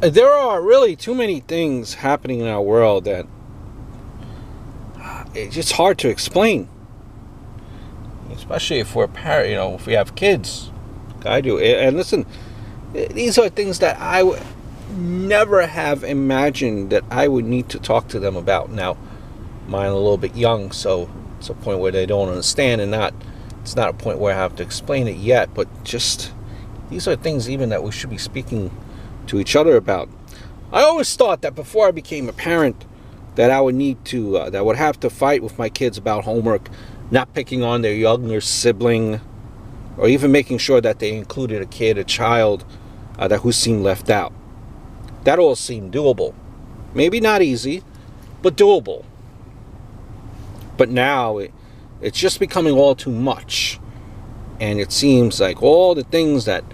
There are really too many things happening in our world that it's just hard to explain. Especially if we're parent, if we have kids. I do. And listen, these are things that I would never have imagined that I would need to talk to them about. Now, mine are a little bit young, so it's a point where they don't understand, and it's not a point where I have to explain it yet, but just these are things even that we should be speaking to each other about. I always thought that before I became a parent that I would need to, that I would have to fight with my kids about homework, not picking on their younger sibling, or even making sure that they included a child who seemed left out. That all seemed doable. Maybe not easy, but doable. But now it's just becoming all too much. And it seems like all the things that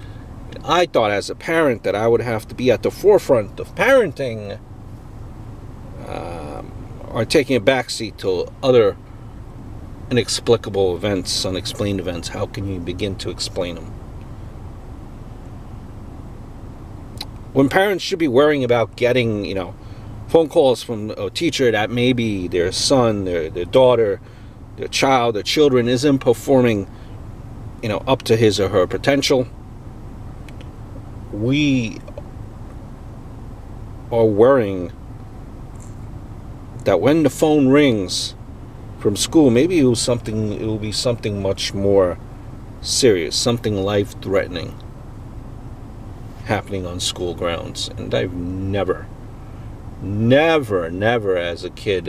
I thought as a parent that I would have to be at the forefront of parenting are taking a backseat to other inexplicable events, unexplained events. How can you begin to explain them? When parents should be worrying about getting, phone calls from a teacher that maybe their son, their daughter, their child, their children isn't performing, up to his or her potential. We are worrying that when the phone rings from school, maybe it will be something much more serious, something life-threatening happening on school grounds. And I've never as a kid,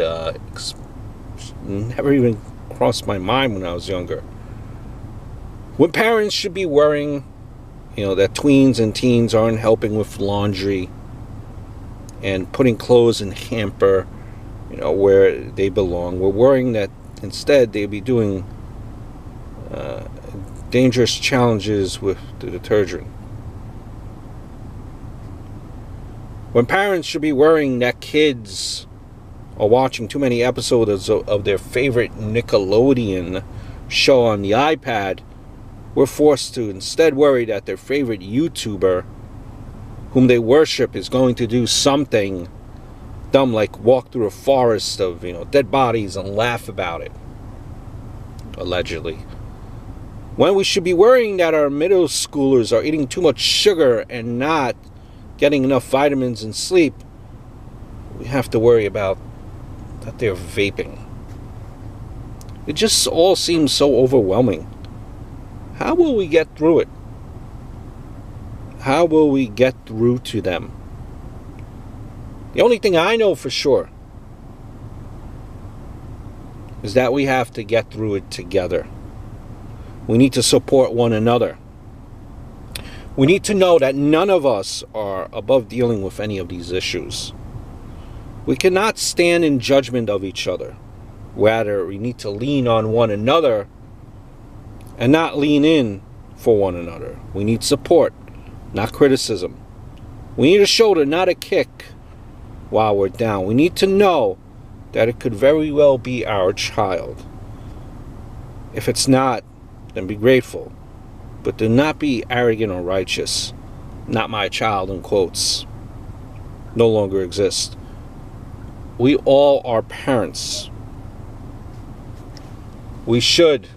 never even crossed my mind when I was younger. When parents should be worrying, that tweens and teens aren't helping with laundry and putting clothes in hamper, where they belong. We're worrying that instead they'd be doing dangerous challenges with the detergent. When parents should be worrying that kids are watching too many episodes of their favorite Nickelodeon show on the iPad, we're forced to instead worry that their favorite YouTuber, whom they worship, is going to do something dumb like walk through a forest of dead bodies and laugh about it, allegedly. When we should be worrying that our middle schoolers are eating too much sugar and not getting enough vitamins and sleep, we have to worry about that they're vaping. It just all seems so overwhelming. How will we get through it? How will we get through to them? The only thing I know for sure is that we have to get through it together. We need to support one another. We need to know that none of us are above dealing with any of these issues. We cannot stand in judgment of each other. Rather, we need to lean on one another and not lean in for one another. We need support, not criticism. We need a shoulder, not a kick while we're down. We need to know that it could very well be our child. If it's not, then be grateful. But do not be arrogant or righteous. Not my child, in quotes, no longer exist. We all are parents. We should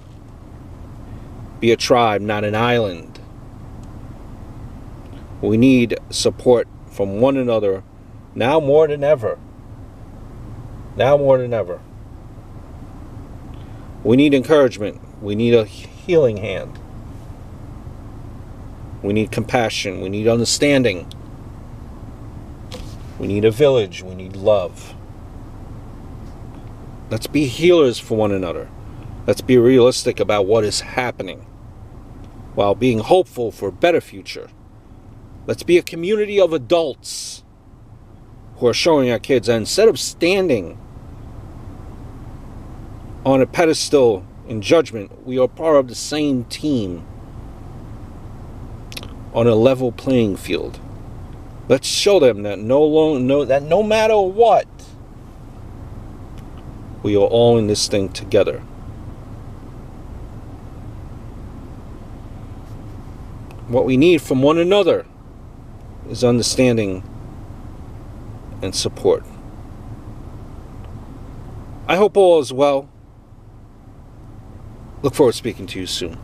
be a tribe, not an island. We need support from one another now more than ever. Now more than ever. We need encouragement. We need a healing hand. We need compassion. We need understanding. We need a village. We need love. Let's be healers for one another. Let's be realistic about what is happening, while being hopeful for a better future. Let's be a community of adults who are showing our kids that instead of standing on a pedestal in judgment, we are part of the same team on a level playing field. Let's show them that no matter what, we are all in this thing together. What we need from one another is understanding and support. I hope all is well. Look forward to speaking to you soon.